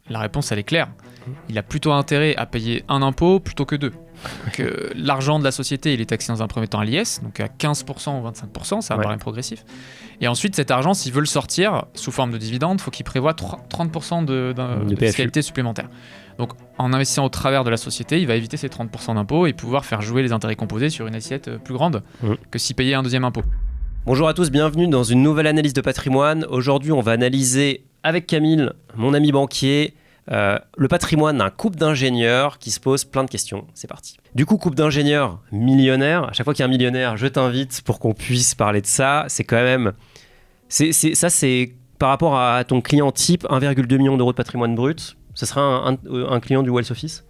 La réponse, elle est claire. Il a plutôt intérêt à payer un impôt plutôt que deux. Donc, l'argent de la société, il est taxé dans un premier temps à l'IS, donc à 15% ou 25%, ça apparaît progressif. Et ensuite, cet argent, s'il veut le sortir sous forme de dividende, il faut qu'il prévoie 30% de fiscalité supplémentaire. Donc, en investissant au travers de la société, il va éviter ces 30% d'impôts et pouvoir faire jouer les intérêts composés sur une assiette plus grande que s'il payait un deuxième impôt. Bonjour à tous, bienvenue dans une nouvelle analyse de patrimoine. Aujourd'hui, on va analyser avec Camille, mon ami banquier, le patrimoine d'un couple d'ingénieurs qui se pose plein de questions. C'est parti. Du coup, couple d'ingénieurs millionnaires. À chaque fois qu'il y a un millionnaire, je t'invite pour qu'on puisse parler de ça. C'est quand même... C'est par rapport à ton client type, 1,2 million d'euros de patrimoine brut. Ce sera un client du Wealth Office ?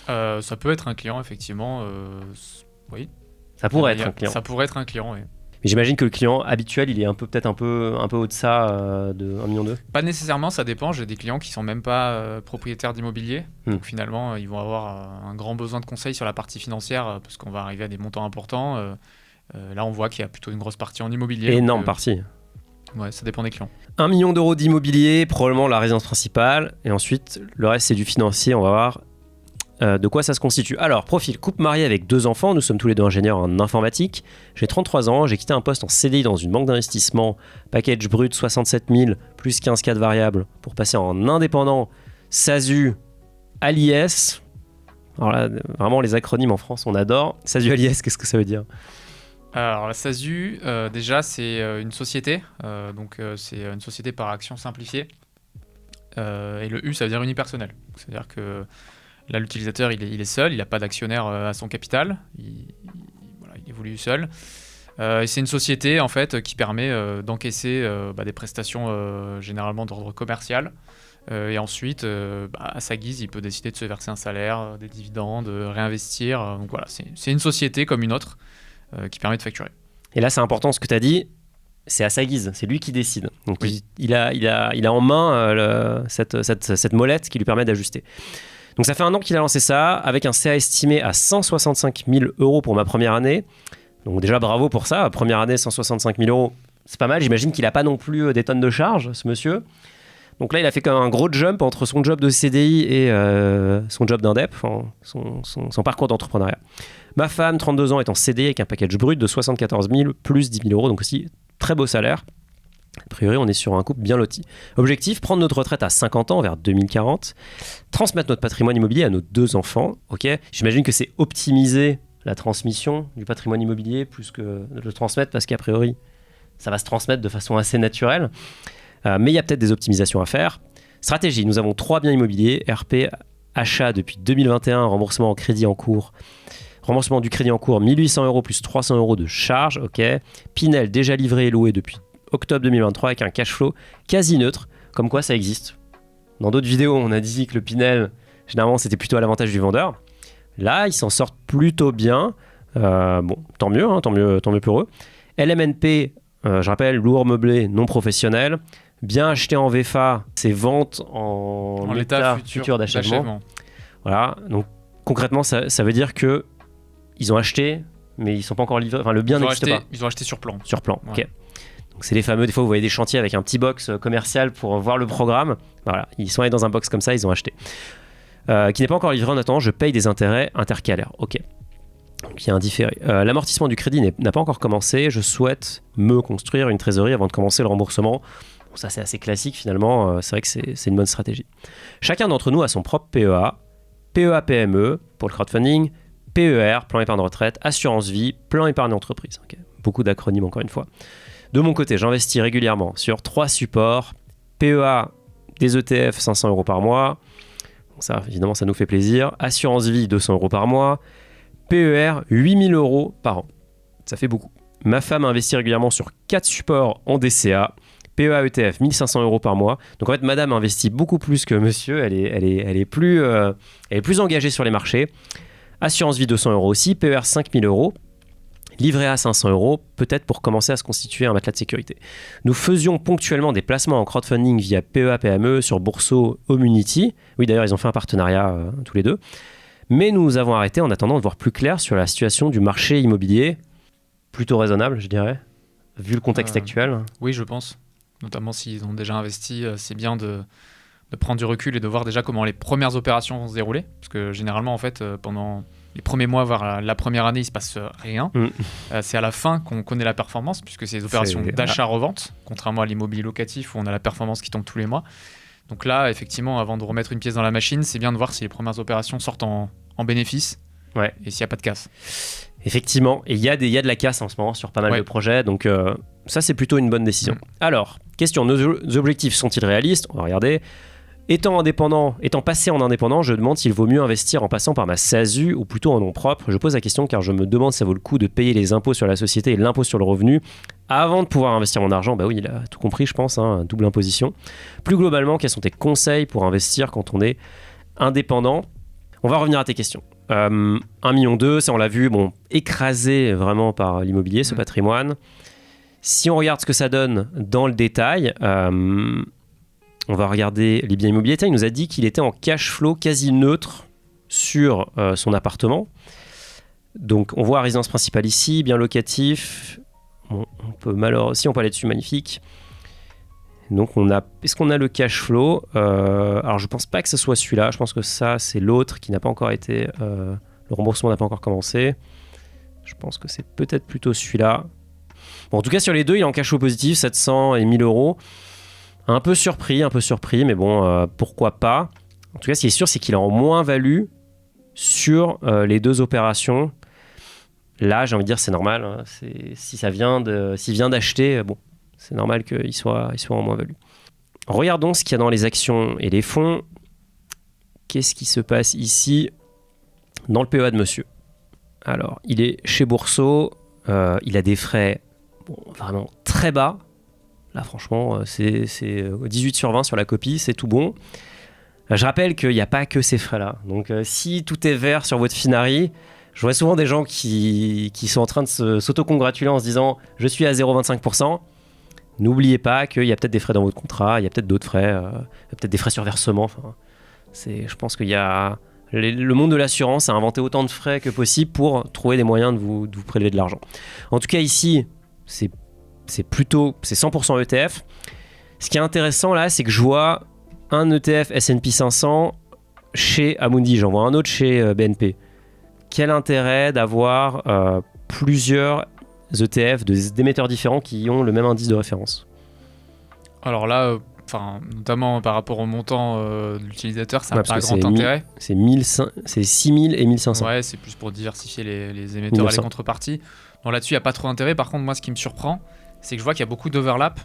Ça peut être un client, effectivement. Oui. Ça pourrait être un client. Ça pourrait être un client, oui. Mais j'imagine que le client habituel, il est peut-être un peu au-deçà de 1,2 million. Pas nécessairement, ça dépend. J'ai des clients qui sont même pas propriétaires d'immobilier. Donc finalement, ils vont avoir un grand besoin de conseils sur la partie financière parce qu'on va arriver à des montants importants. Là, on voit qu'il y a plutôt une grosse partie en immobilier. Énorme partie. Ouais, ça dépend des clients. 1 million d'euros d'immobilier, probablement la résidence principale. Et ensuite, le reste, c'est du financier. On va voir de quoi ça se constitue. Alors, profil, couple marié avec 2 enfants. Nous sommes tous les deux ingénieurs en informatique. J'ai 33 ans. J'ai quitté un poste en CDI dans une banque d'investissement. Package brut 67 000 plus 15 cas de variables pour passer en indépendant. SASU à l'IS. Alors là, vraiment, les acronymes en France, on adore. SASU à l'IS, qu'est-ce que ça veut dire ? Alors la SASU, déjà c'est une société, c'est une société par action simplifiée, et le U ça veut dire unipersonnel, c'est-à-dire que là l'utilisateur il est seul, il n'a pas d'actionnaire à son capital, il évolue seul, et c'est une société en fait qui permet d'encaisser des prestations généralement d'ordre commercial, et ensuite à sa guise il peut décider de se verser un salaire, des dividendes, réinvestir, donc voilà c'est une société comme une autre. Qui permet de facturer. Et là, c'est important ce que tu as dit, c'est à sa guise, c'est lui qui décide. Donc, oui. il a en main cette molette qui lui permet d'ajuster. Donc, ça fait 1 an qu'il a lancé ça, avec un CA estimé à 165 000 euros pour ma première année. Donc, déjà, bravo pour ça. Première année, 165 000 euros, c'est pas mal. J'imagine qu'il n'a pas non plus des tonnes de charges, ce monsieur. Donc là, il a fait quand même un gros jump entre son job de CDI et son job d'indep, son parcours d'entrepreneuriat. Ma femme, 32 ans, est en CDI avec un package brut de 74 000 plus 10 000 euros, donc aussi très beau salaire. A priori, on est sur un couple bien loti. Objectif, prendre notre retraite à 50 ans, vers 2040, transmettre notre patrimoine immobilier à nos 2 enfants. Okay. J'imagine que c'est optimiser la transmission du patrimoine immobilier plus que de le transmettre, parce qu'a priori, ça va se transmettre de façon assez naturelle. Mais il y a peut-être des optimisations à faire. Stratégie, nous avons 3 biens immobiliers, RP, achat depuis 2021, remboursement en crédit en cours. Remboursement du crédit en cours, 1 800 euros plus 300 euros de charge. Ok. Pinel déjà livré et loué depuis octobre 2023 avec un cash flow quasi neutre. Comme quoi ça existe. Dans d'autres vidéos, on a dit que le Pinel, généralement, c'était plutôt à l'avantage du vendeur. Là, ils s'en sortent plutôt bien. Tant mieux pour eux. LMNP, je rappelle, lourd meublé non professionnel. Bien acheté en VFA, c'est vente en état futur d'achèvement. Voilà, donc concrètement, ça veut dire que ils ont acheté, mais ils ne sont pas encore livrés. Enfin, le bien n'existe pas. Ils ont acheté sur plan. Sur plan, ouais. Ok. Donc, c'est les fameux, des fois, vous voyez des chantiers avec un petit box commercial pour voir le programme. Voilà, ils sont allés dans un box comme ça, ils ont acheté. Qui n'est pas encore livré en attendant, je paye des intérêts intercalaires. Ok. Donc, il y a un différé. L'amortissement du crédit n'a pas encore commencé. Je souhaite me construire une trésorerie avant de commencer le remboursement. Bon, ça, c'est assez classique, finalement. C'est vrai que c'est une bonne stratégie. Chacun d'entre nous a son propre PEA. PEA-PME pour le crowdfunding, PER, plan épargne retraite, assurance vie, plan épargne entreprise. Okay. Beaucoup d'acronymes encore une fois. De mon côté, j'investis régulièrement sur 3 supports. PEA, des ETF, 500 euros par mois. Bon, ça, évidemment, ça nous fait plaisir. Assurance vie, 200 euros par mois. PER, 8 000 euros par an. Ça fait beaucoup. Ma femme investit régulièrement sur 4 supports en DCA. PEA ETF, 1 500 euros par mois. Donc en fait, madame investit beaucoup plus que monsieur. Elle est plus engagée sur les marchés. Assurance vie, 200 euros aussi. PER, 5 000 euros. Livret A, 500 euros, peut-être pour commencer à se constituer un matelas de sécurité. Nous faisions ponctuellement des placements en crowdfunding via PEA-PME sur Bourso Community. Oui, d'ailleurs, ils ont fait un partenariat tous les deux. Mais nous avons arrêté en attendant de voir plus clair sur la situation du marché immobilier. Plutôt raisonnable, je dirais, vu le contexte actuel. Oui, je pense. Notamment s'ils ont déjà investi, c'est bien de prendre du recul et de voir déjà comment les premières opérations vont se dérouler. Parce que généralement, en fait, pendant les premiers mois, voire la première année, il ne se passe rien. C'est à la fin qu'on connaît la performance, puisque c'est des opérations d'achat-revente, contrairement à l'immobilier locatif où on a la performance qui tombe tous les mois. Donc là, effectivement, avant de remettre une pièce dans la machine, c'est bien de voir si les premières opérations sortent en bénéfice et s'il n'y a pas de casse. Effectivement, et il y a de la casse en ce moment sur pas mal de projets, donc ça c'est plutôt une bonne décision. Alors, question, nos objectifs sont-ils réalistes? On va regarder. Étant passé en indépendant, je demande s'il vaut mieux investir en passant par ma SASU ou plutôt en nom propre. Je pose la question car je me demande si ça vaut le coup de payer les impôts sur la société et l'impôt sur le revenu avant de pouvoir investir mon argent. Bah oui, il a tout compris, je pense, double imposition. Plus globalement, quels sont tes conseils pour investir quand on est indépendant? On va revenir à tes questions. 1,2 million, ça on l'a vu, écrasé vraiment par l'immobilier, ce patrimoine. Si on regarde ce que ça donne dans le détail, on va regarder les biens immobiliers. Il nous a dit qu'il était en cash flow quasi neutre sur son appartement. Donc on voit résidence principale ici, bien locatif. On peut aller dessus, magnifique. Donc est-ce qu'on a le cash flow? Alors je pense pas que ce soit celui-là. Je pense que ça c'est l'autre qui n'a pas encore été. Le remboursement n'a pas encore commencé. Je pense que c'est peut-être plutôt celui-là. Bon, en tout cas sur les deux, il est en cash flow positif, 700 et 1000 euros. Un peu surpris, mais bon, pourquoi pas. En tout cas, ce qui est sûr, c'est qu'il est en moins-value sur les deux opérations. Là, j'ai envie de dire, c'est normal. Hein. S'il vient d'acheter, c'est normal qu'il soit en moins-value. Regardons ce qu'il y a dans les actions et les fonds. Qu'est-ce qui se passe ici dans le PEA de monsieur? Alors, il est chez Bourseau. Il a des frais vraiment très bas. Là, franchement, c'est 18 sur 20 sur la copie, c'est tout bon. Je rappelle qu'il n'y a pas que ces frais-là. Donc, si tout est vert sur votre Finari, je vois souvent des gens qui sont en train de s'auto-congratuler en se disant « je suis à 0,25%. » N'oubliez pas qu'il y a peut-être des frais dans votre contrat, il y a peut-être d'autres frais, peut-être des frais sur versement. Enfin, je pense qu'il y a... Le monde de l'assurance a inventé autant de frais que possible pour trouver des moyens de vous prélever de l'argent. En tout cas, ici, c'est 100% ETF. Ce qui est intéressant là, c'est que je vois un ETF S&P 500 chez Amundi, j'en vois un autre chez BNP. Quel intérêt d'avoir plusieurs ETF d'émetteurs différents qui ont le même indice de référence? Alors là, notamment par rapport au montant de l'utilisateur, ça n'a pas grand intérêt. C'est 6000 et 1500. Ouais, c'est plus pour diversifier les émetteurs et les contreparties. Donc là-dessus, il n'y a pas trop d'intérêt. Par contre, moi, ce qui me surprend, c'est que je vois qu'il y a beaucoup d'overlap.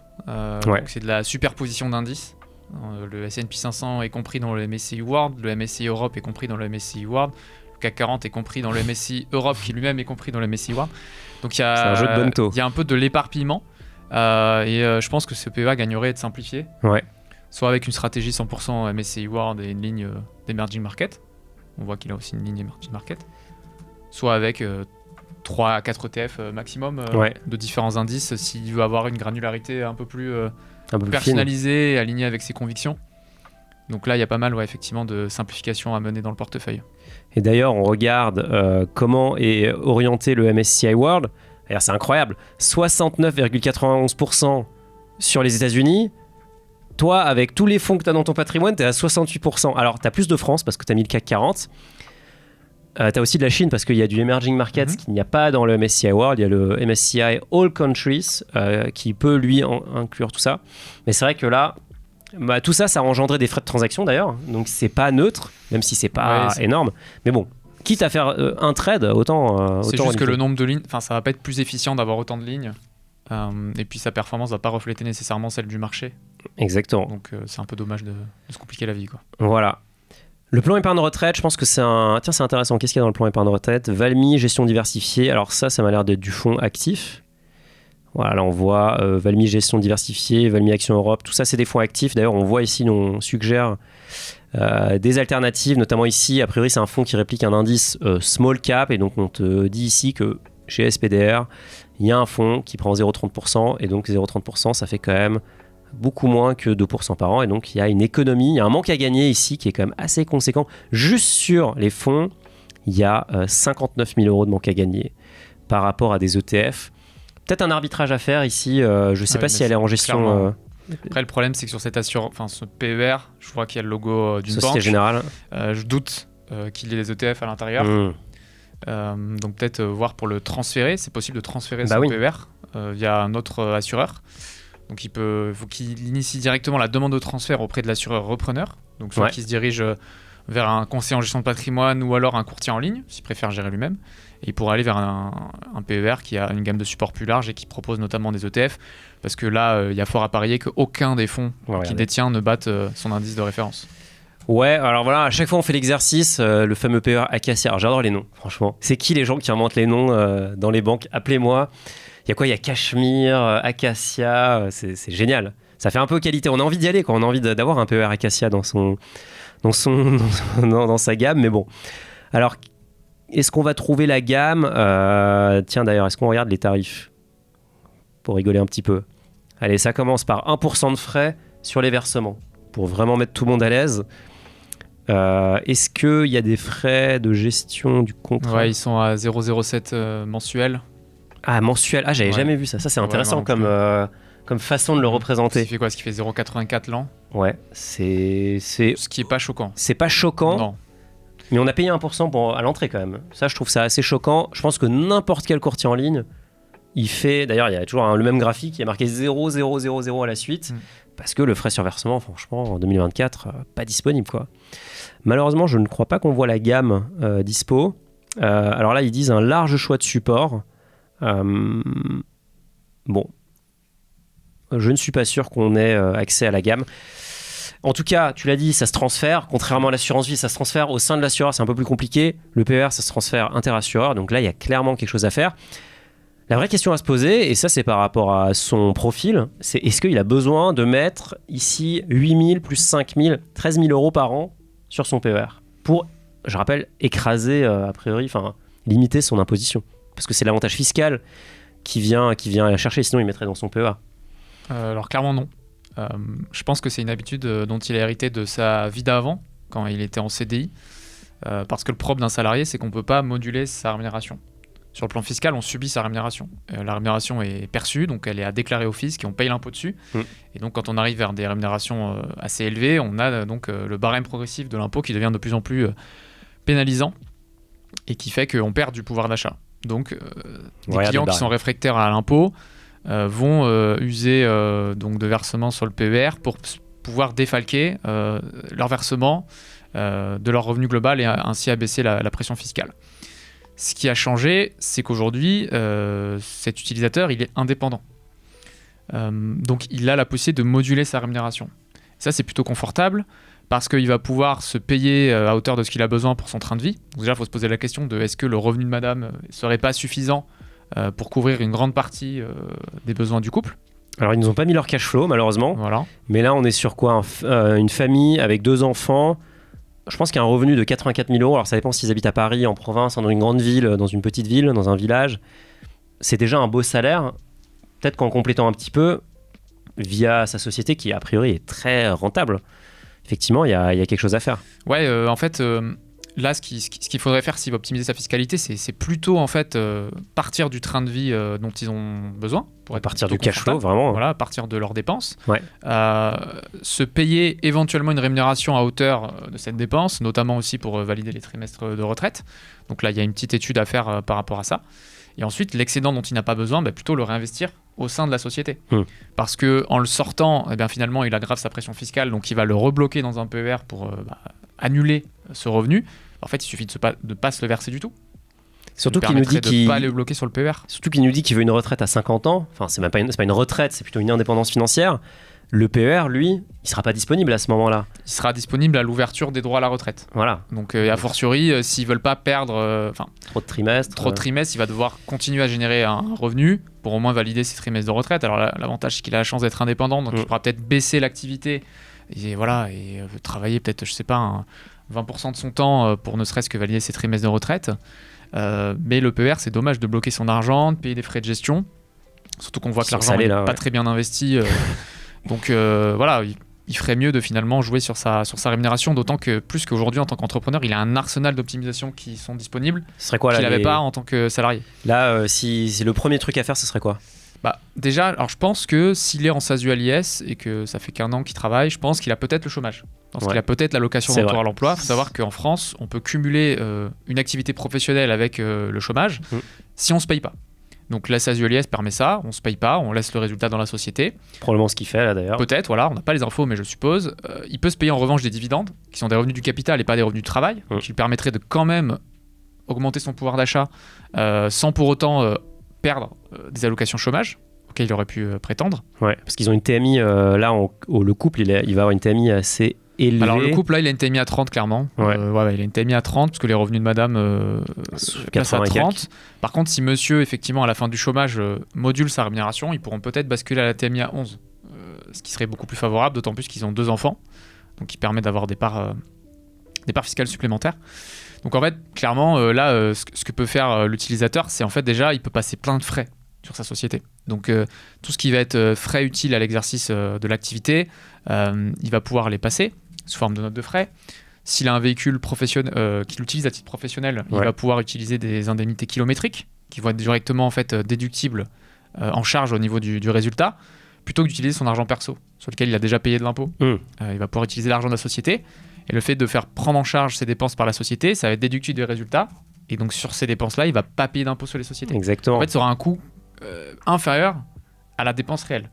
Donc c'est de la superposition d'indices. Le S&P 500 est compris dans le MSCI World, le MSCI Europe est compris dans le MSCI World, le CAC 40 est compris dans le MSCI Europe qui lui-même est compris dans le MSCI World. Donc il y a, c'est un jeu de bonneto. Il y a un peu de l'éparpillement je pense que ce PEA gagnerait à être simplifié. Soit avec une stratégie 100% MSCI World et une ligne d'emerging market. On voit qu'il a aussi une ligne emerging market. Soit avec 3 à 4 ETF maximum de différents indices s'il veut avoir une granularité un peu plus personnalisée et alignée avec ses convictions. Donc là, il y a pas mal effectivement de simplification à mener dans le portefeuille. Et d'ailleurs, on regarde comment est orienté le MSCI World. D'ailleurs, c'est incroyable. 69,91% sur les États-Unis. Toi, avec tous les fonds que tu as dans ton patrimoine, tu es à 68%. Alors, tu as plus de France parce que tu as mis le CAC 40. Tu as aussi de la Chine parce qu'il y a du emerging markets qu'il n'y a pas dans le MSCI World. Il y a le MSCI All Countries qui peut, lui, inclure tout ça. Mais c'est vrai que là, tout ça, ça a engendré des frais de transaction d'ailleurs. Donc, c'est pas neutre, même si c'est pas énorme. Mais bon, quitte à faire un trade, autant c'est juste que le nombre de lignes, ça va pas être plus efficient d'avoir autant de lignes. Et puis sa performance va pas refléter nécessairement celle du marché. Exactement. Donc c'est un peu dommage de se compliquer la vie, quoi. Voilà. Le plan épargne retraite, je pense que c'est intéressant. Qu'est-ce qu'il y a dans le plan épargne retraite? Valmy, gestion diversifiée. Alors ça m'a l'air d'être du fonds actif. Voilà, là on voit Valmy, gestion diversifiée, Valmy Action Europe. Tout ça, c'est des fonds actifs. D'ailleurs, on voit ici, on suggère des alternatives. Notamment ici, a priori, c'est un fonds qui réplique un indice small cap. Et donc, on te dit ici que chez SPDR, il y a un fonds qui prend 0,30%. Et donc, 0,30%, ça fait quand même beaucoup moins que 2% par an. Et donc, il y a une économie, il y a un manque à gagner ici qui est quand même assez conséquent. Juste sur les fonds, il y a 59 000 euros de manque à gagner par rapport à des ETF. Peut-être un arbitrage à faire ici. Je ne sais pas si elle est en gestion... Après, le problème, c'est que sur cette ce PER, je vois qu'il y a le logo d'une Société banque. Générale. Je doute qu'il y ait les ETF à l'intérieur. Donc peut-être voir pour le transférer. C'est possible de transférer son PER via un autre assureur. Donc faut qu'il initie directement la demande de transfert auprès de l'assureur repreneur. Donc soit qu'il se dirige vers un conseiller en gestion de patrimoine ou alors un courtier en ligne, s'il préfère gérer lui-même. Et il pourra aller vers un PER qui a une gamme de support plus large et qui propose notamment des ETF. Parce que là, il y a fort à parier qu'aucun des fonds qu'il détient ne batte son indice de référence. Ouais, alors voilà, à chaque fois on fait l'exercice, le fameux PER Acacia. Alors j'adore les noms, franchement. C'est qui les gens qui inventent les noms dans les banques? Appelez-moi. Il y a quoi? Il y a Cachemire, Acacia, c'est génial. Ça fait un peu qualité. On a envie d'y aller, quoi. On a envie d'avoir un PER Acacia dans sa gamme, mais bon. Alors, est-ce qu'on va trouver la gamme? Tiens, d'ailleurs, est-ce qu'on regarde les tarifs? Pour rigoler un petit peu. Allez, ça commence par 1% de frais sur les versements, pour vraiment mettre tout le monde à l'aise. Est-ce qu'il y a des frais de gestion du contrat? Ouais, ils sont à 0,07 mensuel. Ah, mensuel. Ah, j'avais jamais vu ça. Ça, c'est intéressant comme façon de le représenter. Ça fait quoi? Ce qui fait 0,84 l'an? Ouais, c'est... Ce qui est pas choquant. C'est pas choquant. Non. Mais on a payé 1% à l'entrée quand même. Ça, je trouve ça assez choquant. Je pense que n'importe quel courtier en ligne, il fait... D'ailleurs, il y a toujours le même graphique, il y a marqué 0,000 à la suite. Parce que le frais sur versement, franchement, en 2024, pas disponible, quoi. Malheureusement, je ne crois pas qu'on voit la gamme dispo. Alors là, ils disent un large choix de support. Bon, je ne suis pas sûr qu'on ait accès à la gamme. En tout cas, tu l'as dit, ça se transfère. Contrairement à l'assurance vie, ça se transfère au sein de l'assureur, c'est un peu plus compliqué. Le PER, ça se transfère interassureur. Donc là, il y a clairement quelque chose à faire. La vraie question à se poser, et ça c'est par rapport à son profil, c'est est-ce qu'il a besoin de mettre ici 8 000 plus 5 000, 13 000 euros par an sur son PER pour, je rappelle, écraser, a priori, limiter son imposition. Parce que c'est l'avantage fiscal qui vient la chercher, sinon il mettrait dans son PEA. Alors clairement non. Je pense que c'est une habitude dont il a hérité de sa vie d'avant, quand il était en CDI. Parce que le propre d'un salarié, c'est qu'on ne peut pas moduler sa rémunération. Sur le plan fiscal, on subit sa rémunération. La rémunération est perçue, donc elle est à déclarer au fisc et on paye l'impôt dessus. Et donc quand on arrive vers des rémunérations assez élevées, on a donc le barème progressif de l'impôt qui devient de plus en plus pénalisant et qui fait qu'on perd du pouvoir d'achat. Donc, des clients qui sont réfractaires à l'impôt vont user donc de versements sur le PER pour pouvoir défalquer leur versement de leur revenu global et ainsi abaisser la pression fiscale. Ce qui a changé, c'est qu'aujourd'hui, cet utilisateur, il est indépendant. Donc, il a la possibilité de moduler sa rémunération. Ça, c'est plutôt confortable parce qu'il va pouvoir se payer à hauteur de ce qu'il a besoin pour son train de vie. Donc déjà, il faut se poser la question de est-ce que le revenu de madame ne serait pas suffisant pour couvrir une grande partie des besoins du couple. Alors, ils nous ont pas mis leur cash flow, malheureusement. Voilà. Mais là, on est sur quoi? Une famille avec 2 enfants. Je pense qu'il y a un revenu de 84 000 euros. Alors, ça dépend s'ils habitent à Paris, en province, dans une grande ville, dans une petite ville, dans un village. C'est déjà un beau salaire. Peut-être qu'en complétant un petit peu, via sa société qui, a priori, est très rentable. Effectivement, il y a quelque chose à faire. Ouais, en fait, là, ce qu'il faudrait faire s'il veut optimiser sa fiscalité, c'est plutôt en fait partir du train de vie dont ils ont besoin. Pour partir du cash flow, vraiment. Voilà, partir de leurs dépenses. Ouais. Se payer éventuellement une rémunération à hauteur de cette dépense, notamment aussi pour valider les trimestres de retraite. Donc là, il y a une petite étude à faire par rapport à ça. Et ensuite, l'excédent dont il n'a pas besoin, plutôt le réinvestir au sein de la société. Parce qu'en le sortant, finalement, il aggrave sa pression fiscale, donc il va le rebloquer dans un PER pour annuler ce revenu. En fait, il suffit de ne pas se le verser du tout. Surtout qu'il nous dit qu'il ne pas le bloquer sur le PER. Surtout qu'il nous dit qu'il veut une retraite à 50 ans. Enfin, c'est pas une retraite, c'est plutôt une indépendance financière. Le PER, lui, il sera pas disponible à ce moment-là. Il sera disponible à l'ouverture des droits à la retraite. Voilà. Donc, a fortiori, s'ils veulent pas perdre trop de trimestres, il va devoir continuer à générer un revenu pour au moins valider ses trimestres de retraite. Alors, l'avantage, c'est qu'il a la chance d'être indépendant, donc il pourra peut-être baisser l'activité et travailler peut-être, je sais pas, 20% de son temps pour ne serait-ce que valider ses trimestres de retraite. Mais le PER, c'est dommage de bloquer son argent, de payer des frais de gestion. Surtout qu'on voit que l'argent n'est pas très bien investi. Donc voilà, il ferait mieux de finalement jouer sur sa rémunération, d'autant que plus qu'aujourd'hui en tant qu'entrepreneur, il a un arsenal d'optimisation qui sont disponibles, ce serait quoi, qu'il n'avait pas en tant que salarié. Là, si le premier truc à faire, ce serait quoi? Déjà, alors je pense que s'il est en SASU à l'IS et que ça fait qu'1 an qu'il travaille, je pense qu'il a peut-être le chômage. Je pense qu'il a peut-être l'allocation de retour à l'emploi. Il faut savoir qu'en France, on peut cumuler une activité professionnelle avec le chômage si on ne se paye pas. Donc la SASU à l'IS permet ça, on ne se paye pas, on laisse le résultat dans la société. Probablement ce qu'il fait là d'ailleurs. Peut-être, voilà, on n'a pas les infos, mais je suppose. Il peut se payer en revanche des dividendes, qui sont des revenus du capital et pas des revenus du travail, qui lui permettraient de quand même augmenter son pouvoir d'achat sans pour autant perdre des allocations chômage auxquelles il aurait pu prétendre. Ouais, parce qu'ils ont une TMI, là, le couple, il va avoir une TMI assez élevée. Alors le couple, là, il a une TMI à 30, clairement. Ouais. Il a une TMI à 30, parce que les revenus de madame passent à 30. Par contre, si monsieur, effectivement, à la fin du chômage, module sa rémunération, ils pourront peut-être basculer à la TMI à 11, ce qui serait beaucoup plus favorable, d'autant plus qu'ils ont 2 enfants, donc qui permet d'avoir des parts fiscales supplémentaires. Donc en fait, clairement, ce que peut faire l'utilisateur, c'est en fait déjà, il peut passer plein de frais sur sa société. Donc tout ce qui va être frais utiles à l'exercice de l'activité, il va pouvoir les passer sous forme de notes de frais. S'il a un véhicule qu'il utilise à titre professionnel, il va pouvoir utiliser des indemnités kilométriques qui vont être directement en fait déductibles en charge au niveau du résultat, plutôt que d'utiliser son argent perso sur lequel il a déjà payé de l'impôt. Il va pouvoir utiliser l'argent de la société. Et le fait de faire prendre en charge ses dépenses par la société, ça va être déductible des résultats. Et donc sur ces dépenses-là, il ne va pas payer d'impôt sur les sociétés. Exactement. En fait, ça aura un coût inférieur à la dépense réelle.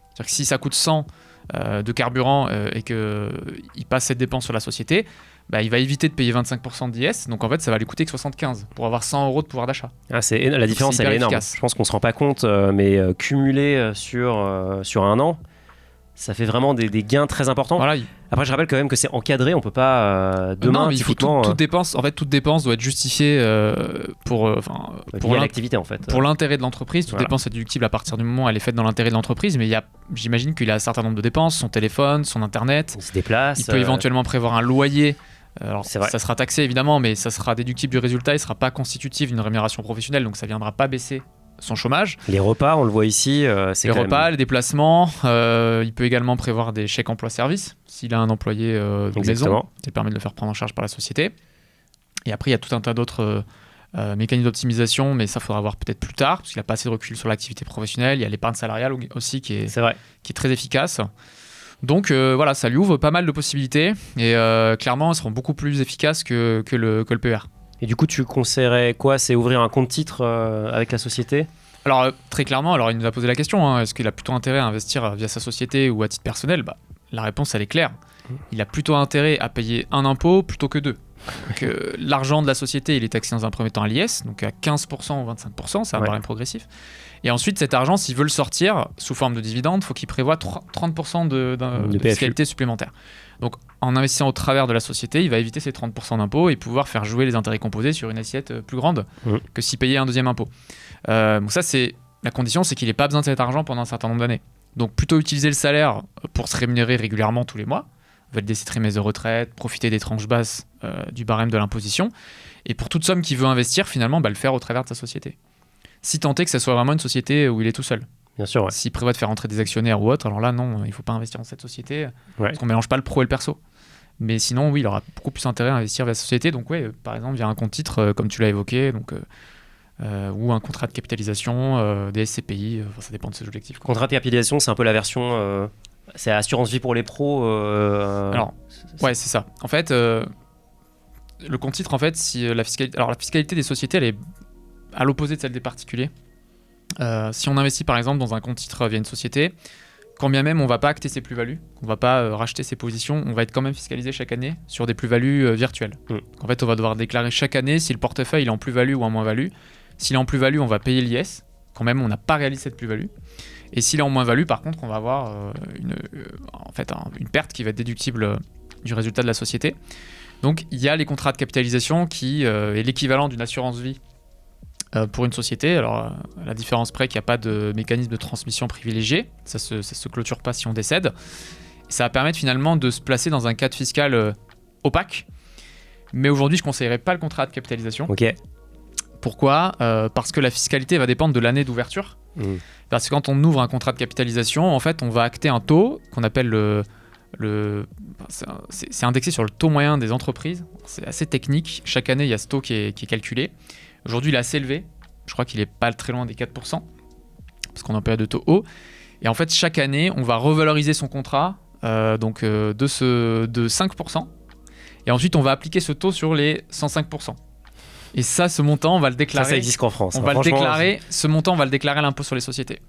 C'est-à-dire que si ça coûte 100 de carburant et qu'il passe cette dépense sur la société, il va éviter de payer 25% d'IS. Donc en fait, ça va lui coûter que 75 pour avoir 100 € de pouvoir d'achat. La différence, elle est énorme. Je pense qu'on ne se rend pas compte, mais cumulé sur 1 an, ça fait vraiment des gains très importants. Voilà. Après, je rappelle quand même que c'est encadré, on peut pas demain. Non, mais il faut toute dépense. En fait, toute dépense doit être justifiée pour l'activité en fait. Pour l'intérêt de l'entreprise. Toute dépense est déductible à partir du moment où elle est faite dans l'intérêt de l'entreprise. Mais j'imagine qu'il a un certain nombre de dépenses, son téléphone, son internet. Il se déplace. Il peut éventuellement prévoir un loyer. Alors, c'est vrai. Ça sera taxé évidemment, mais ça sera déductible du résultat. Il ne sera pas constitutif d'une rémunération professionnelle, donc ça ne viendra pas baisser son chômage. Les repas, on le voit ici. Les repas, les déplacements. Il peut également prévoir des chèques emploi-service s'il a un employé de maison. Ça permet de le faire prendre en charge par la société. Et après, il y a tout un tas d'autres mécanismes d'optimisation, mais ça, il faudra voir peut-être plus tard, parce qu'il n'a pas assez de recul sur l'activité professionnelle. Il y a l'épargne salariale aussi qui est très efficace. Donc voilà, ça lui ouvre pas mal de possibilités. Et clairement, elles seront beaucoup plus efficaces que le PER. Et du coup, tu conseillerais quoi? C'est ouvrir un compte titre avec la société? Alors, très clairement, il nous a posé la question, est-ce qu'il a plutôt intérêt à investir via sa société ou à titre personnel? La réponse, elle est claire. Il a plutôt intérêt à payer un impôt plutôt que 2. Donc, l'argent de la société, il est taxé dans un premier temps à l'IS, donc à 15% ou 25%, c'est un barème progressif. Et ensuite, cet argent, s'il veut le sortir sous forme de dividende, il faut qu'il prévoie 30% de fiscalité supplémentaire. Donc, en investissant au travers de la société, il va éviter ces 30% d'impôts et pouvoir faire jouer les intérêts composés sur une assiette plus grande que s'il payait un deuxième impôt. Donc ça, c'est la condition, c'est qu'il n'ait pas besoin de cet argent pendant un certain nombre d'années. Donc, plutôt utiliser le salaire pour se rémunérer régulièrement tous les mois, valider ses trimestres de retraite, profiter des tranches basses du barème de l'imposition, et pour toute somme qu'il veut investir, finalement, le faire au travers de sa société. Si tant est que ça soit vraiment une société où il est tout seul. Bien sûr, S'il prévoit de faire entrer des actionnaires ou autre, alors là, non, il ne faut pas investir dans cette société, parce qu'on ne mélange pas le pro et le perso. Mais sinon, oui, il aura beaucoup plus intérêt à investir via la société. Donc, par exemple, via un compte titre, comme tu l'as évoqué, ou un contrat de capitalisation, des SCPI, ça dépend de ses objectifs. Contrat de capitalisation, c'est un peu la version... c'est assurance vie pour les pros. Alors, c'est ça. En fait, le compte titre, en fait, si la fiscalité des sociétés, elle est à l'opposé de celle des particuliers. Si on investit par exemple dans un compte titre via une société, quand bien même on ne va pas acter ses plus-values, on ne va pas racheter ses positions, on va être quand même fiscalisé chaque année sur des plus-values virtuelles. En fait, on va devoir déclarer chaque année si le portefeuille est en plus-value ou en moins-value. S'il est en plus-value, on va payer l'IS, quand même on n'a pas réalisé cette plus-value. Et s'il est en moins-value, par contre, on va avoir une perte qui va être déductible du résultat de la société. Donc il y a les contrats de capitalisation qui est l'équivalent d'une assurance vie pour une société. Alors, à la différence près qu'il n'y a pas de mécanisme de transmission privilégié, ça se clôture pas si on décède. Et ça va permettre finalement de se placer dans un cadre fiscal opaque. Mais aujourd'hui, je ne conseillerais pas le contrat de capitalisation. Ok. Pourquoi ? Parce que la fiscalité va dépendre de l'année d'ouverture. Parce que quand on ouvre un contrat de capitalisation, en fait, on va acter un taux qu'on appelle c'est indexé sur le taux moyen des entreprises. C'est assez technique. Chaque année, il y a ce taux qui est calculé. Aujourd'hui, il est assez élevé. Je crois qu'il n'est pas très loin des 4%. parce qu'on est en période de taux haut. Et en fait, chaque année, on va revaloriser son contrat de 5%. Et ensuite, on va appliquer ce taux sur les 105%. Et ça, ce montant, on va le déclarer. Ça existe qu'en France. On va le déclarer. Ce montant, on va le déclarer à l'impôt sur les sociétés.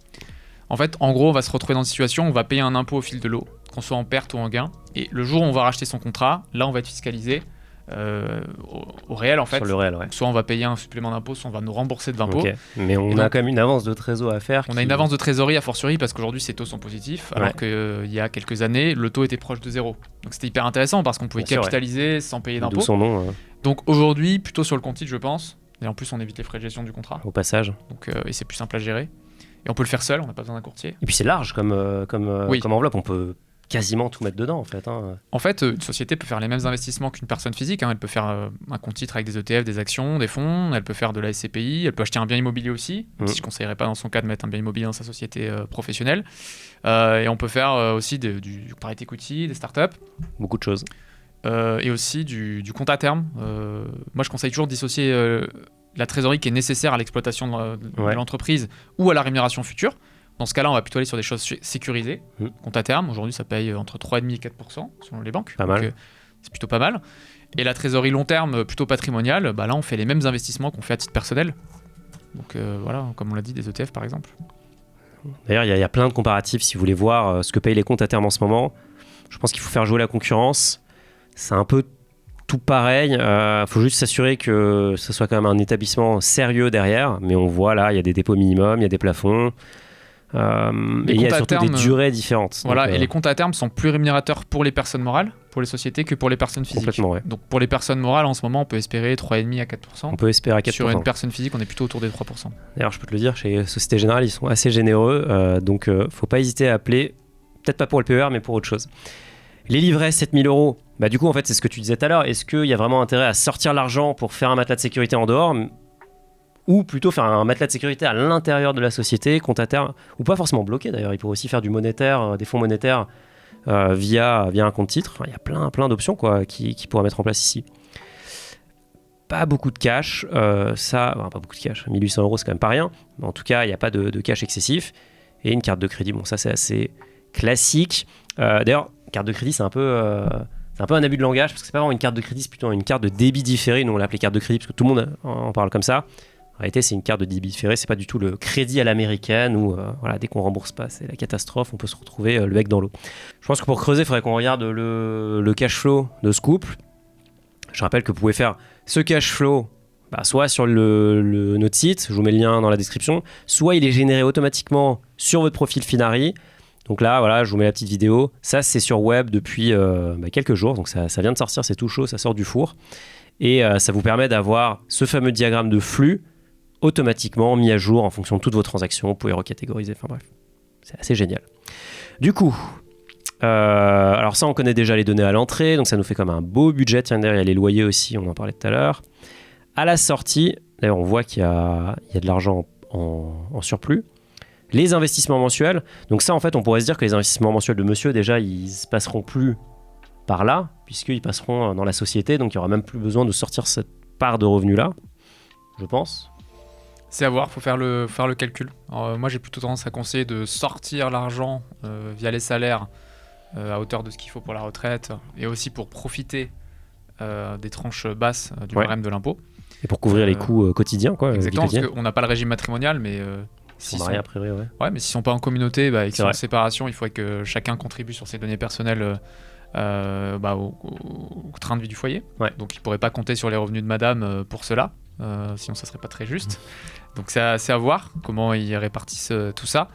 En fait, en gros, on va se retrouver dans une situation où on va payer un impôt au fil de l'eau, qu'on soit en perte ou en gain. Et le jour où on va racheter son contrat, là, on va être fiscalisé au réel, en fait. Sur le réel, ouais. Soit on va payer un supplément d'impôt, soit on va nous rembourser de l'impôt. Okay. Mais on a quand même une avance de trésor à faire. On a une avance de trésorerie, a fortiori, parce qu'aujourd'hui, ces taux sont positifs, alors qu'il y a quelques années, le taux était proche de 0. Donc c'était hyper intéressant parce qu'on pouvait capitaliser sans payer d'impôt. D'où son nom. Donc aujourd'hui, plutôt sur le compte titre, je pense. Et en plus, on évite les frais de gestion du contrat. Au passage. Donc, et c'est plus simple à gérer. Et on peut le faire seul, on n'a pas besoin d'un courtier. Et puis c'est large comme enveloppe, on peut quasiment tout mettre dedans en fait. En fait, une société peut faire les mêmes investissements qu'une personne physique. Elle peut faire un compte titre avec des ETF, des actions, des fonds. Elle peut faire de la SCPI. Elle peut acheter un bien immobilier aussi. Si je ne conseillerais pas dans son cas de mettre un bien immobilier dans sa société professionnelle. Et on peut faire aussi du private equity, des startups. Beaucoup de choses. Et aussi du compte à terme. Moi, je conseille toujours de dissocier la trésorerie qui est nécessaire à l'exploitation de l'entreprise ou à la rémunération future. Dans ce cas-là, on va plutôt aller sur des choses sécurisées. Compte à terme, aujourd'hui, ça paye entre 3,5% et 4% selon les banques. Pas mal. C'est plutôt pas mal. Et la trésorerie long terme, plutôt patrimoniale, là, on fait les mêmes investissements qu'on fait à titre personnel. Donc voilà, comme on l'a dit, des ETF par exemple. D'ailleurs, il y a plein de comparatifs si vous voulez voir ce que payent les comptes à terme en ce moment. Je pense qu'il faut faire jouer la concurrence. C'est un peu tout pareil. Faut juste s'assurer que ce soit quand même un établissement sérieux derrière. Mais on voit là, il y a des dépôts minimums, il y a des plafonds. Et il y a surtout des durées différentes. Voilà, et les comptes à terme sont plus rémunérateurs pour les personnes morales, pour les sociétés, que pour les personnes physiques. Complètement, ouais. Donc pour les personnes morales, en ce moment, on peut espérer 3,5 à 4%. On peut espérer à 4%. Sur une personne physique, on est plutôt autour des 3%. D'ailleurs, je peux te le dire, chez Société Générale, ils sont assez généreux. Donc, faut pas hésiter à appeler, peut-être pas pour le PER, mais pour autre chose. Les livrets, 7 000 €. Bah, du coup, en fait, c'est ce que tu disais tout à l'heure. Est-ce qu'il y a vraiment intérêt à sortir l'argent pour faire un matelas de sécurité en dehors, ou plutôt faire un matelas de sécurité à l'intérieur de la société, compte à terme, ou pas forcément bloqué d'ailleurs. Il pourrait aussi faire du monétaire, des fonds monétaires via un compte titre. Il y a plein d'options qui pourraient mettre en place ici. Pas beaucoup de cash, pas beaucoup de cash. 1 800 €, c'est quand même pas rien. Mais en tout cas, il n'y a pas de cash excessif. Et une carte de crédit, bon, ça c'est assez classique. D'ailleurs, carte de crédit, c'est un peu un abus de langage, parce que c'est pas vraiment une carte de crédit, c'est plutôt une carte de débit différé. Nous, on l'appelait carte de crédit parce que tout le monde en parle comme ça. En réalité, c'est une carte de débit différé, c'est pas du tout le crédit à l'américaine où dès qu'on rembourse pas, c'est la catastrophe, on peut se retrouver le bec dans l'eau. Je pense que pour creuser, il faudrait qu'on regarde le cash flow de ce couple. Je rappelle que vous pouvez faire ce cash flow soit sur notre site, je vous mets le lien dans la description, soit il est généré automatiquement sur votre profil Finari. Donc là, voilà, je vous mets la petite vidéo. Ça, c'est sur web depuis quelques jours, donc ça vient de sortir, c'est tout chaud, ça sort du four. Et ça vous permet d'avoir ce fameux diagramme de flux automatiquement mis à jour en fonction de toutes vos transactions. Vous pouvez recatégoriser, enfin bref, c'est assez génial. Du coup, alors ça, on connaît déjà les données à l'entrée, donc ça nous fait comme un beau budget. Tiens, derrière, il y a les loyers aussi, on en parlait tout à l'heure. À la sortie, d'ailleurs, on voit qu'il y a de l'argent en surplus. Les investissements mensuels, donc ça, en fait, on pourrait se dire que les investissements mensuels de monsieur, déjà, ils se passeront plus par là, puisqu'ils passeront dans la société, donc il n'y aura même plus besoin de sortir cette part de revenus-là, je pense. C'est à voir, il faut faire le calcul. Alors, moi, j'ai plutôt tendance à conseiller de sortir l'argent via les salaires à hauteur de ce qu'il faut pour la retraite et aussi pour profiter des tranches basses du barème de l'impôt. Et pour couvrir les coûts quotidiens, quoi. Exactement, parce qu'on n'a pas le régime matrimonial, mais s'ils sont mariés après, ouais. Ouais, mais s'ils sont pas en communauté, et qu'ils sont en séparation, il faut que chacun contribue sur ses données personnelles au train de vie du foyer. Ouais. Donc, il pourrait pas compter sur les revenus de madame pour cela. Sinon ça serait pas très juste. Donc c'est à voir comment ils répartissent tout ça.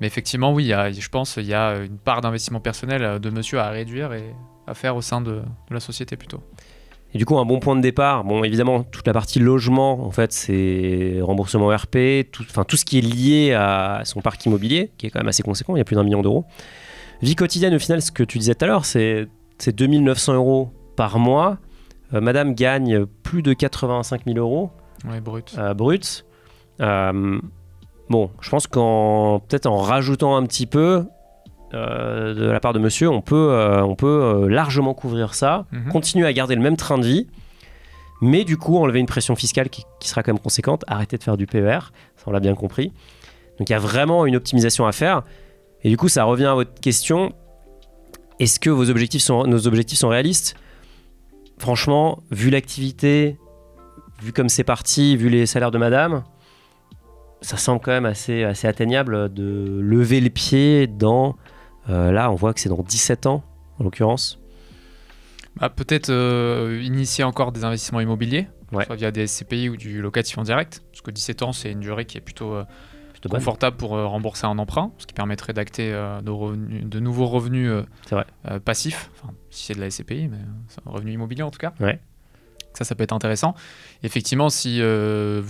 Mais effectivement, oui, je pense qu'il y a une part d'investissement personnel de monsieur à réduire et à faire au sein de la société plutôt. Et du coup, un bon point de départ, bon, évidemment, toute la partie logement, en fait, c'est remboursement RP, tout ce qui est lié à son parc immobilier, qui est quand même assez conséquent, il y a plus d'1 million €. Vie quotidienne, au final, ce que tu disais tout à l'heure, c'est 2 900 € par mois. Madame gagne plus de 85 000 €. Ouais, brut. Brut. Bon, je pense peut-être en rajoutant un petit peu de la part de monsieur, on peut largement couvrir ça, continuer à garder le même train de vie, mais du coup enlever une pression fiscale qui sera quand même conséquente, arrêter de faire du PER, ça on l'a bien compris. Donc il y a vraiment une optimisation à faire. Et du coup, ça revient à votre question. Est-ce que nos objectifs sont réalistes ? Franchement, vu l'activité, vu comme c'est parti, vu les salaires de madame, ça semble quand même assez atteignable de lever le pied dans... là, on voit que c'est dans 17 ans, en l'occurrence. Peut-être initier encore des investissements immobiliers, soit via des SCPI ou du locatif en direct, parce que 17 ans, c'est une durée qui est plutôt confortable pour rembourser un emprunt, ce qui permettrait d'acter de nouveaux revenus passifs, si c'est de la SCPI, mais c'est un revenu immobilier en tout cas. Ouais. Ça peut être intéressant. Effectivement, vu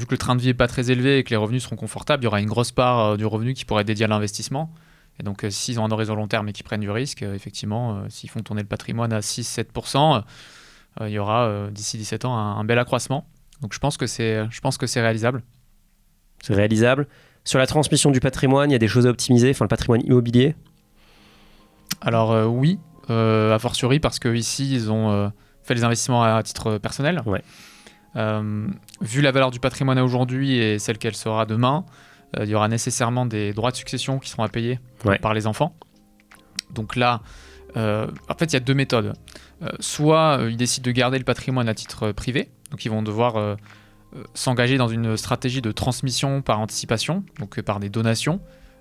que le train de vie n'est pas très élevé et que les revenus seront confortables, il y aura une grosse part du revenu qui pourrait être dédiée à l'investissement. Et donc, s'ils ont un horizon long terme et qu'ils prennent du risque, effectivement, s'ils font tourner le patrimoine à 6-7%, il y aura d'ici 17 ans un bel accroissement. Donc, je pense que c'est réalisable. C'est réalisable. Sur la transmission du patrimoine, il y a des choses à optimiser, le patrimoine immobilier. Alors oui, a fortiori parce qu'ici, ils ont fait les investissements à titre personnel. Ouais. Vu la valeur du patrimoine aujourd'hui et celle qu'elle sera demain, il y aura nécessairement des droits de succession qui seront à payer par les enfants. Donc là, en fait, il y a deux méthodes. Soit ils décident de garder le patrimoine à titre privé, donc ils vont devoir s'engager dans une stratégie de transmission par anticipation, donc par des donations,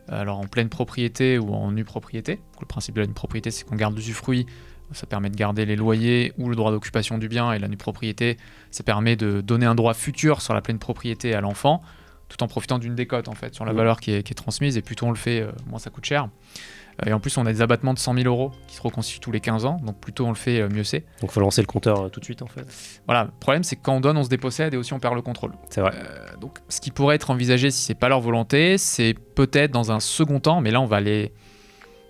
alors en pleine propriété ou en nue propriété. Donc, le principe de la nue propriété, c'est qu'on garde l'usufruit, ça permet de garder les loyers ou le droit d'occupation du bien, et la nue propriété, ça permet de donner un droit futur sur la pleine propriété à l'enfant, tout en profitant d'une décote en fait sur la valeur qui est transmise, et plus tôt on le fait, moins ça coûte cher. Et en plus on a des abattements de 100 000 € qui se reconstituent tous les 15 ans, donc plus tôt on le fait, mieux c'est. Donc il faut lancer le compteur tout de suite en fait. Voilà, le problème c'est que quand on donne, on se dépossède et aussi on perd le contrôle. C'est vrai. Donc ce qui pourrait être envisagé si c'est pas leur volonté, c'est peut-être dans un second temps, mais là on va les...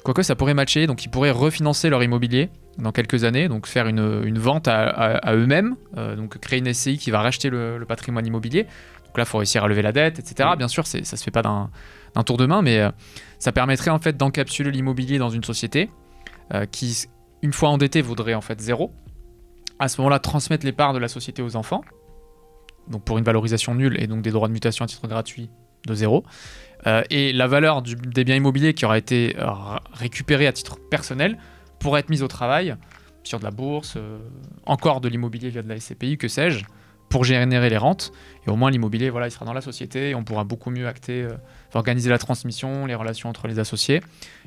Quoique ça pourrait matcher, donc ils pourraient refinancer leur immobilier dans quelques années, donc faire une vente à eux-mêmes, donc créer une SCI qui va racheter le patrimoine immobilier. Donc là, il faut réussir à lever la dette, etc. Bien sûr, ça se fait pas d'un tour de main, mais ça permettrait en fait d'encapsuler l'immobilier dans une société qui, une fois endettée, vaudrait en fait 0. À ce moment-là, transmettre les parts de la société aux enfants, donc pour une valorisation nulle et donc des droits de mutation à titre gratuit de 0. Et la valeur des biens immobiliers qui aura été récupérée à titre personnel pourrait être mise au travail sur de la bourse, encore de l'immobilier via de la SCPI, que sais-je, pour générer les rentes. Et au moins l'immobilier, il sera dans la société et on pourra beaucoup mieux organiser la transmission, les relations entre les associés.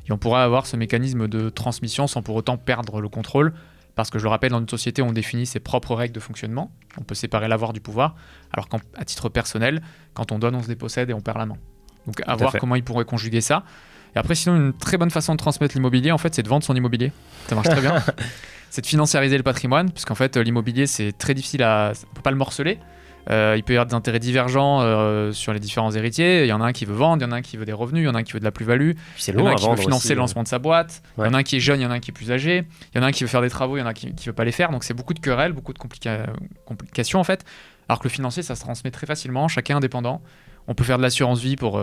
Et on pourra avoir ce mécanisme de transmission sans pour autant perdre le contrôle. Parce que je le rappelle, dans une société, on définit ses propres règles de fonctionnement. On peut séparer l'avoir du pouvoir. Alors qu'à titre personnel, quand on donne, on se dépossède et on perd la main. Donc à voir comment ils pourraient conjuguer ça. Et après, sinon, une très bonne façon de transmettre l'immobilier, en fait, c'est de vendre son immobilier. Ça marche très bien. C'est de financiariser le patrimoine, puisqu'en fait, l'immobilier, c'est très difficile on ne peut pas le morceler. Il peut y avoir des intérêts divergents sur les différents héritiers. Il y en a un qui veut vendre, il y en a un qui veut des revenus, il y en a un qui veut de la plus-value. Il y en a un qui veut financer le lancement de sa boîte. Il y en a un qui est jeune, il y en a un qui est plus âgé. Il y en a un qui veut faire des travaux, il y en a un qui ne veut pas les faire. Donc c'est beaucoup de querelles, beaucoup de complications en fait. Alors que le financier, ça se transmet très facilement, chacun est indépendant. On peut faire de l'assurance vie pour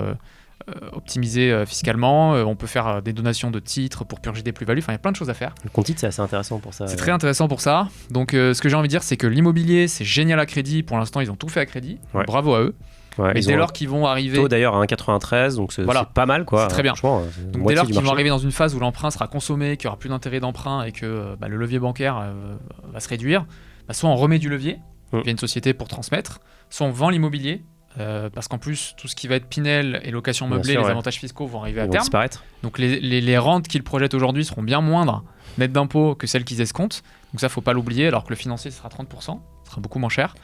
optimiser fiscalement, on peut faire des donations de titres pour purger des plus-values, il y a plein de choses à faire. Le compte titre, c'est assez intéressant pour ça. C'est très intéressant pour ça. Donc ce que j'ai envie de dire, c'est que l'immobilier, c'est génial à crédit. Pour l'instant, ils ont tout fait à crédit. Bravo à eux. Mais dès lors qu'ils vont arriver... Taux d'ailleurs à 1,93, donc c'est pas mal quoi. C'est très bien. Donc dès lors qu'ils vont arriver dans une phase où l'emprunt sera consommé, qu'il n'y aura plus d'intérêt d'emprunt et que le levier bancaire va se réduire, soit on remet du levier via une société pour transmettre, soit on vend l'immobilier. Parce qu'en plus, tout ce qui va être Pinel et location meublée, les avantages fiscaux vont arriver à terme. Disparaître. Donc les rentes qu'ils projettent aujourd'hui seront bien moindres, nettes d'impôts, que celles qu'ils escomptent. Donc ça, faut pas l'oublier, alors que le financier, ce sera 30%, ce sera beaucoup moins cher.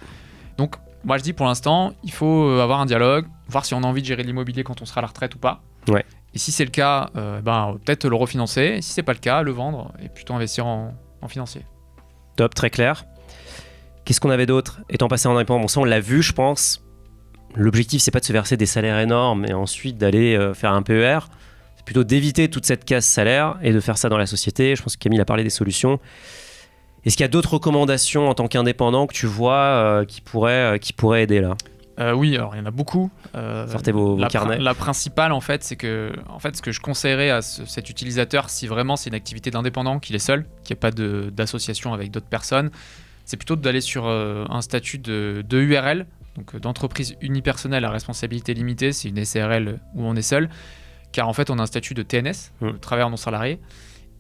Donc moi, je dis pour l'instant, il faut avoir un dialogue, voir si on a envie de gérer de l'immobilier quand on sera à la retraite ou pas. Ouais. Et si c'est le cas, peut-être le refinancer. Et si c'est pas le cas, le vendre et plutôt investir en financier. Top, très clair. Qu'est-ce qu'on avait d'autre ? Étant passé en indépendant, ça on l'a vu, je pense. L'objectif, c'est pas de se verser des salaires énormes et ensuite d'aller faire un PER. C'est plutôt d'éviter toute cette casse salaire et de faire ça dans la société. Je pense que Camille a parlé des solutions. Est-ce qu'il y a d'autres recommandations en tant qu'indépendant que tu vois qui pourraient aider là ? Oui, alors il y en a beaucoup. Sortez vos carnets. La principale, en fait, c'est que ce que je conseillerais à cet utilisateur, si vraiment c'est une activité d'indépendant, qu'il est seul, qu'il n'y a pas d'association avec d'autres personnes, c'est plutôt d'aller sur un statut de URL. donc d'entreprise unipersonnelle à responsabilité limitée, c'est une SARL où on est seul, car en fait on a un statut de TNS, de travailleur non salarié,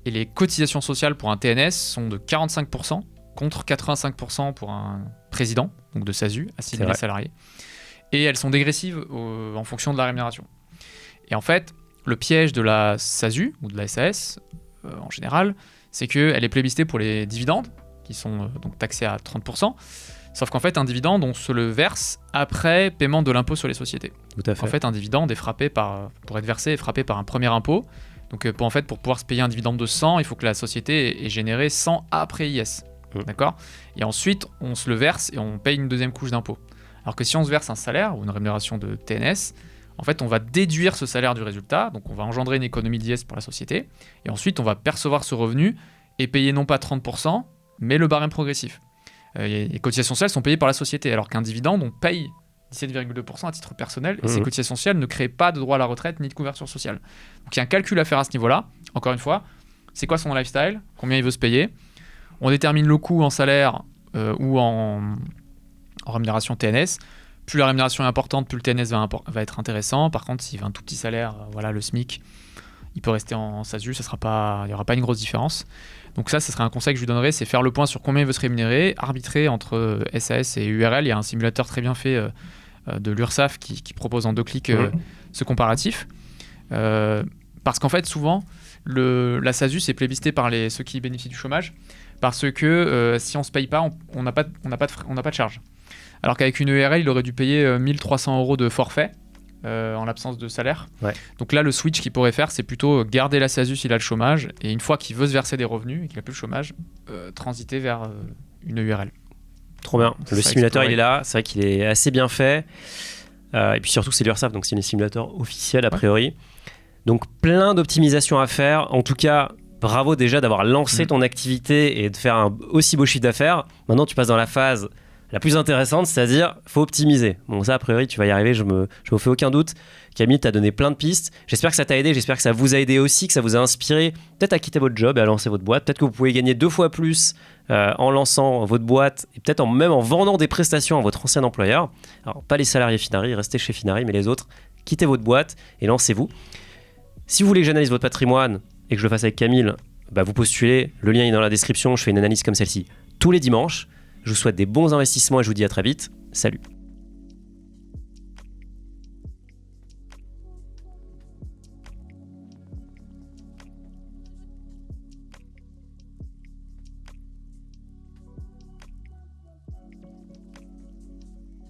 et les cotisations sociales pour un TNS sont de 45% contre 85% pour un président, donc de SASU, assigné salarié, et elles sont dégressives en fonction de la rémunération. Et en fait, le piège de la SASU ou de la SAS, en général, c'est qu'elle est plébiscitée pour les dividendes, qui sont donc taxés à 30%, sauf qu'en fait, un dividende, on se le verse après paiement de l'impôt sur les sociétés. Tout à fait. En fait, un dividende est frappé pour être versé, est frappé par un premier impôt. Donc, pour pouvoir se payer un dividende de 100, il faut que la société ait généré 100 après IS. D'accord ? Et ensuite, on se le verse et on paye une deuxième couche d'impôt. Alors que si on se verse un salaire ou une rémunération de TNS, en fait, on va déduire ce salaire du résultat, donc on va engendrer une économie d'IS pour la société, et ensuite, on va percevoir ce revenu et payer non pas 30%, mais le barème progressif. Les cotisations sociales sont payées par la société, alors qu'un dividende, on paye 17,2% à titre personnel, et ces cotisations sociales ne créent pas de droit à la retraite ni de couverture sociale. Donc il y a un calcul à faire à ce niveau-là. Encore une fois, c'est quoi son lifestyle, combien il veut se payer. On détermine le coût en salaire ou en rémunération TNS. Plus la rémunération est importante, plus le TNS va être intéressant. Par contre, s'il veut un tout petit salaire, le SMIC, il peut rester en SASU, il n'y aura pas une grosse différence. Donc ça serait un conseil que je lui donnerais, c'est faire le point sur combien il veut se rémunérer, arbitrer entre SAS et URL. Il y a un simulateur très bien fait de l'URSSAF qui propose en 2 clics ce comparatif. Parce qu'en fait, souvent, la SASU, c'est plébiscité par ceux qui bénéficient du chômage, parce que si on ne se paye pas, on n'a pas de charge. Alors qu'avec une URL, il aurait dû payer 1 300 € de forfait en l'absence de salaire. Ouais. Donc là, le switch qu'il pourrait faire, c'est plutôt garder la SASU s'il a le chômage, et une fois qu'il veut se verser des revenus et qu'il n'a plus le chômage, transiter vers une URL. Trop bien. Le simulateur, il est là. C'est vrai qu'il est assez bien fait. Et puis surtout, c'est l'URSSAF, donc c'est un simulateur officiel a priori. Donc plein d'optimisations à faire. En tout cas, bravo déjà d'avoir lancé ton activité et de faire un aussi beau chiffre d'affaires. Maintenant, tu passes dans la phase la plus intéressante, c'est-à-dire faut optimiser. Bon, ça, a priori, tu vas y arriver, je me fais aucun doute. Camille t'a donné plein de pistes. J'espère que ça t'a aidé, j'espère que ça vous a aidé aussi, que ça vous a inspiré peut-être à quitter votre job et à lancer votre boîte. Peut-être que vous pouvez gagner 2 fois plus en lançant votre boîte et peut-être même en vendant des prestations à votre ancien employeur. Alors, pas les salariés Finari, restez chez Finari, mais les autres, quittez votre boîte et lancez-vous. Si vous voulez que j'analyse votre patrimoine et que je le fasse avec Camille, vous postulez, le lien est dans la description, je fais une analyse comme celle-ci tous les dimanches. Je vous souhaite des bons investissements et je vous dis à très vite. Salut.